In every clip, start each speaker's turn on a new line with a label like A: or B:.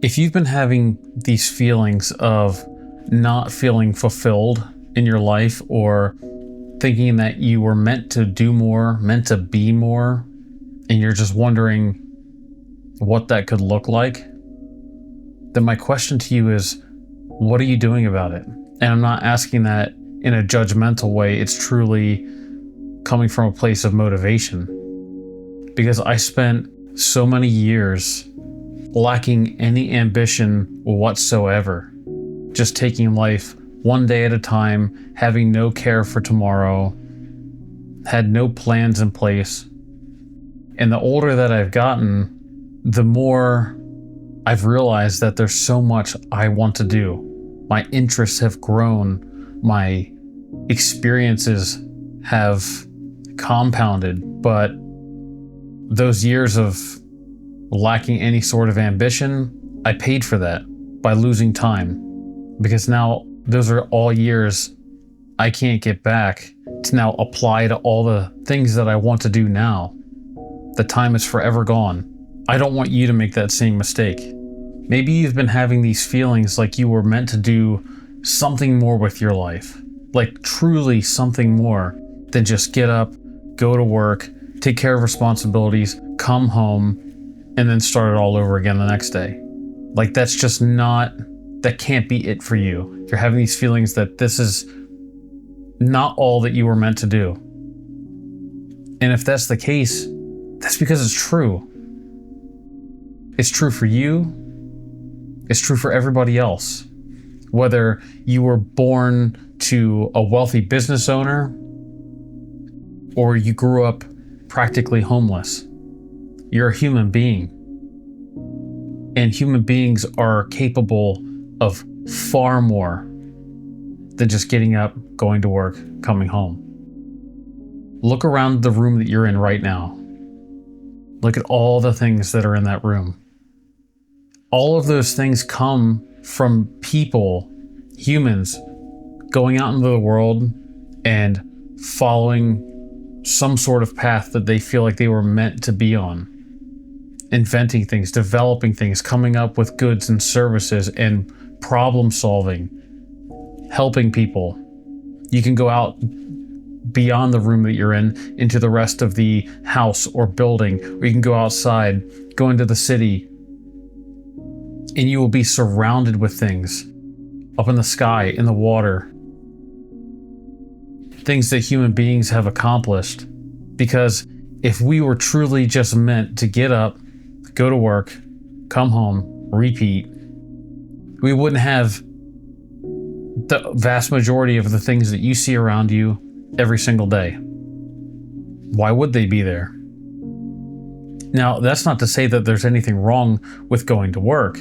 A: If you've been having these feelings of not feeling fulfilled in your life, or thinking that you were meant to do more, meant to be more, and you're just wondering what that could look like, then my question to you is, what are you doing about it? And I'm not asking that in a judgmental way. It's truly coming from a place of motivation. Because I spent so many years lacking any ambition whatsoever, just taking life one day at a time, having no care for tomorrow, had no plans in place. And the older that I've gotten, the more I've realized that there's so much I want to do. My interests have grown, my experiences have compounded, but those years of lacking any sort of ambition, I paid for that by losing time, because now those are all years I can't get back to now apply to all the things that I want to do now. The time is forever gone. I don't want you to make that same mistake. Maybe you've been having these feelings like you were meant to do something more with your life, like truly something more than just get up, go to work, take care of responsibilities, come home, and then start it all over again the next day. Like that can't be it for you. You're having these feelings that this is not all that you were meant to do. And if that's the case, that's because it's true. It's true for you. It's true for everybody else. Whether you were born to a wealthy business owner or you grew up practically homeless, you're a human being. And human beings are capable of far more than just getting up, going to work, coming home. Look around the room that you're in right now. Look at all the things that are in that room. All of those things come from people, humans, going out into the world and following some sort of path that they feel like they were meant to be on. Inventing things, developing things, coming up with goods and services and problem solving, helping people. You can go out beyond the room that you're in, into the rest of the house or building, or you can go outside, go into the city, and you will be surrounded with things up in the sky, in the water, things that human beings have accomplished. Because if we were truly just meant to get up, go to work, come home, repeat, we wouldn't have the vast majority of the things that you see around you every single day. Why would they be there? Now, that's not to say that there's anything wrong with going to work.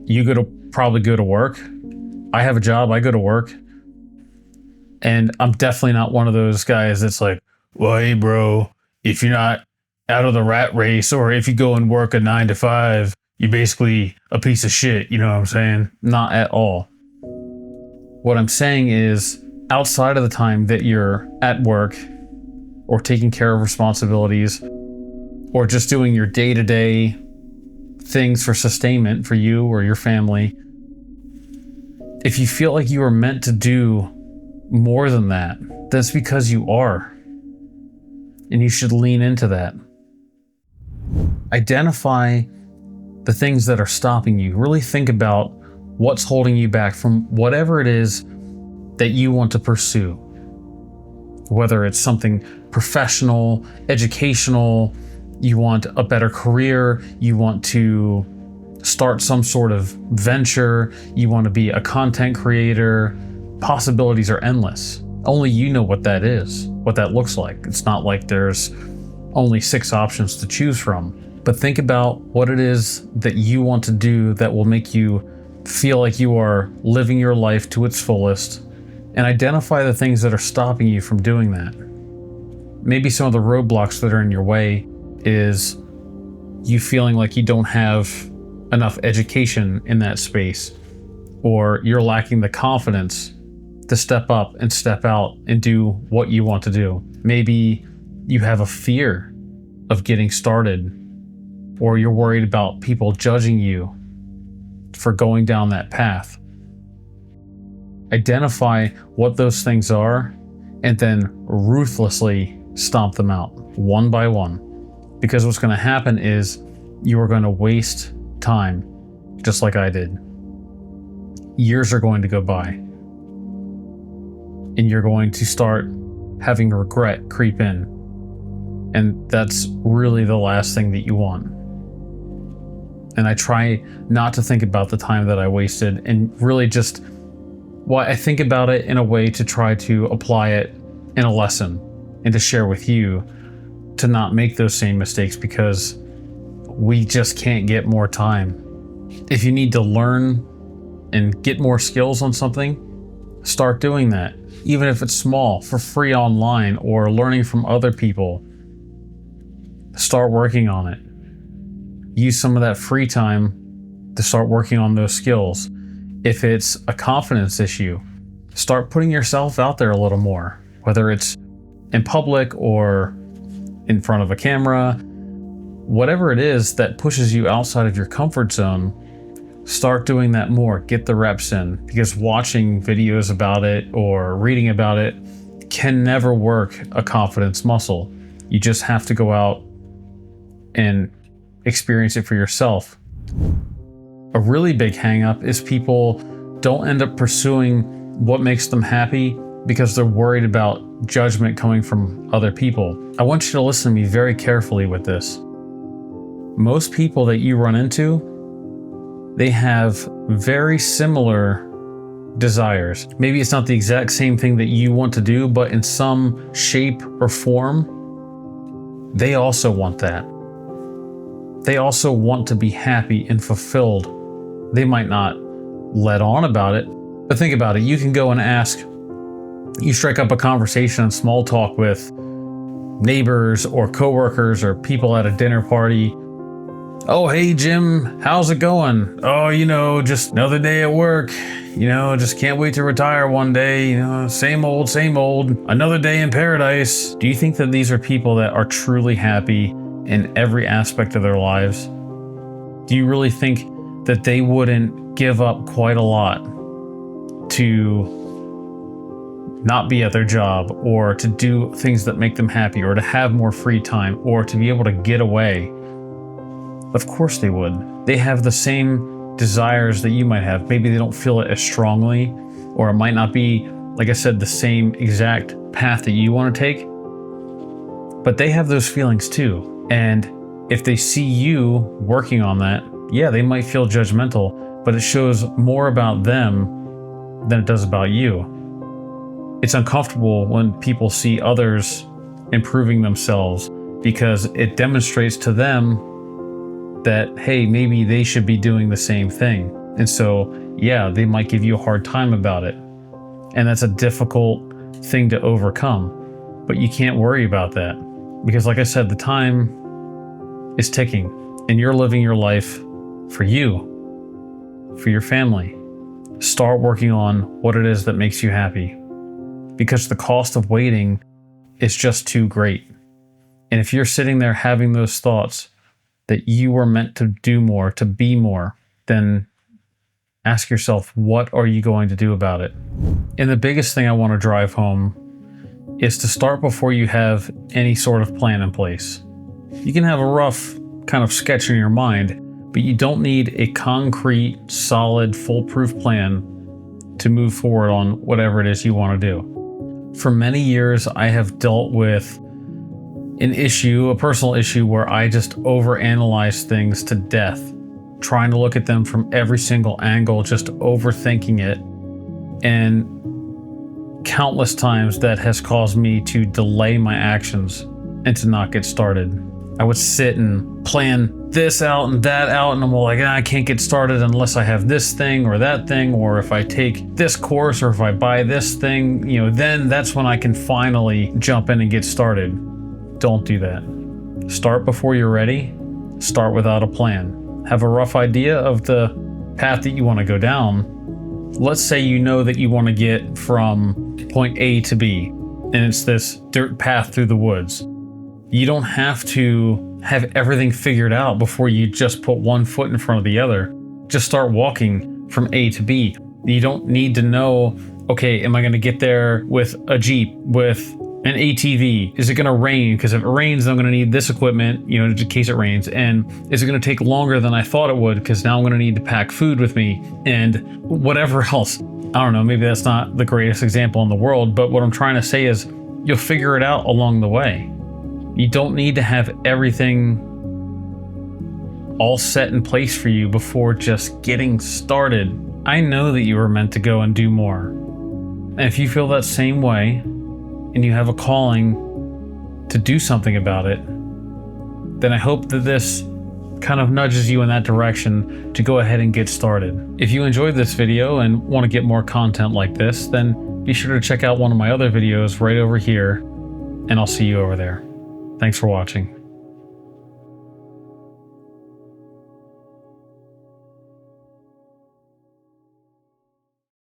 A: You probably go to work. I have a job, I go to work. And I'm definitely not one of those guys that's like, well, hey bro, if you're not out of the rat race, or if you go and work a 9 to 5, you're basically a piece of shit. You know what I'm saying? Not at all. What I'm saying is, outside of the time that you're at work or taking care of responsibilities or just doing your day-to-day things for sustainment for you or your family, if you feel like you are meant to do more than that, that's because you are. And you should lean into that. Identify the things that are stopping you. Really think about what's holding you back from whatever it is that you want to pursue. Whether it's something professional, educational, you want a better career, you want to start some sort of venture, you want to be a content creator, possibilities are endless. Only you know what that is, what that looks like. It's not like there's only 6 options to choose from. But think about what it is that you want to do that will make you feel like you are living your life to its fullest, and identify the things that are stopping you from doing that. Maybe some of the roadblocks that are in your way is you feeling like you don't have enough education in that space, or you're lacking the confidence to step up and step out and do what you want to do. Maybe you have a fear of getting started, or you're worried about people judging you for going down that path. Identify what those things are and then ruthlessly stomp them out one by one. Because what's going to happen is you are going to waste time, just like I did. Years are going to go by, and you're going to start having regret creep in. And that's really the last thing that you want. And I try not to think about the time that I wasted, and really just, well, I think about it in a way to try to apply it in a lesson and to share with you to not make those same mistakes, because we just can't get more time. If you need to learn and get more skills on something, start doing that. Even if it's small, for free online, or learning from other people, start working on it. Use some of that free time to start working on those skills. If it's a confidence issue, start putting yourself out there a little more, whether it's in public or in front of a camera. Whatever it is that pushes you outside of your comfort zone, start doing that more. Get the reps in, because watching videos about it or reading about it can never work a confidence muscle. You just have to go out and experience it for yourself. A really big hang-up is people don't end up pursuing what makes them happy because they're worried about judgment coming from other people. I want you to listen to me very carefully with this. Most people that you run into, they have very similar desires. Maybe it's not the exact same thing that you want to do, but in some shape or form, they also want that. They also want to be happy and fulfilled. They might not let on about it, but think about it. You can go and ask, you strike up a conversation and small talk with neighbors or coworkers or people at a dinner party. Oh, hey, Jim, how's it going? Oh, just another day at work. Just can't wait to retire one day. Same old, another day in paradise. Do you think that these are people that are truly happy in every aspect of their lives? Do you really think that they wouldn't give up quite a lot to not be at their job, or to do things that make them happy, or to have more free time, or to be able to get away? Of course they would. They have the same desires that you might have. Maybe they don't feel it as strongly, or it might not be, like I said, the same exact path that you want to take, but they have those feelings too. And if they see you working on that, yeah, they might feel judgmental, but it shows more about them than it does about you. It's uncomfortable when people see others improving themselves, because it demonstrates to them that, hey, maybe they should be doing the same thing. And so, yeah, they might give you a hard time about it. And that's a difficult thing to overcome. But you can't worry about that, because like I said, the time is ticking, and you're living your life for you, for your family. Start working on what it is that makes you happy, because the cost of waiting is just too great. And if you're sitting there having those thoughts that you were meant to do more, to be more, then ask yourself, what are you going to do about it? And the biggest thing I want to drive home is to start before you have any sort of plan in place. You can have a rough kind of sketch in your mind, but you don't need a concrete, solid, foolproof plan to move forward on whatever it is you want to do. For many years, I have dealt with an issue, a personal issue, where I just overanalyze things to death, trying to look at them from every single angle, just overthinking it. And countless times that has caused me to delay my actions and to not get started. I would sit and plan this out and that out, and I'm like, I can't get started unless I have this thing or that thing, or if I take this course, or if I buy this thing, then that's when I can finally jump in and get started. Don't do that. Start before you're ready. Start without a plan. Have a rough idea of the path that you want to go down. Let's say you know that you want to get from point A to B, and it's this dirt path through the woods. You don't have to have everything figured out before you just put one foot in front of the other. Just start walking from A to B. You don't need to know, okay, am I going to get there with a Jeep, with an ATV? Is it going to rain? Because if it rains, I'm going to need this equipment, you know, in case it rains. And is it going to take longer than I thought it would? Because now I'm going to need to pack food with me and whatever else. I don't know, maybe that's not the greatest example in the world, but what I'm trying to say is you'll figure it out along the way. You don't need to have everything all set in place for you before just getting started. I know that you were meant to go and do more. And if you feel that same way and you have a calling to do something about it, then I hope that this kind of nudges you in that direction to go ahead and get started. If you enjoyed this video and want to get more content like this, then be sure to check out one of my other videos right over here, and I'll see you over there. Thanks for watching.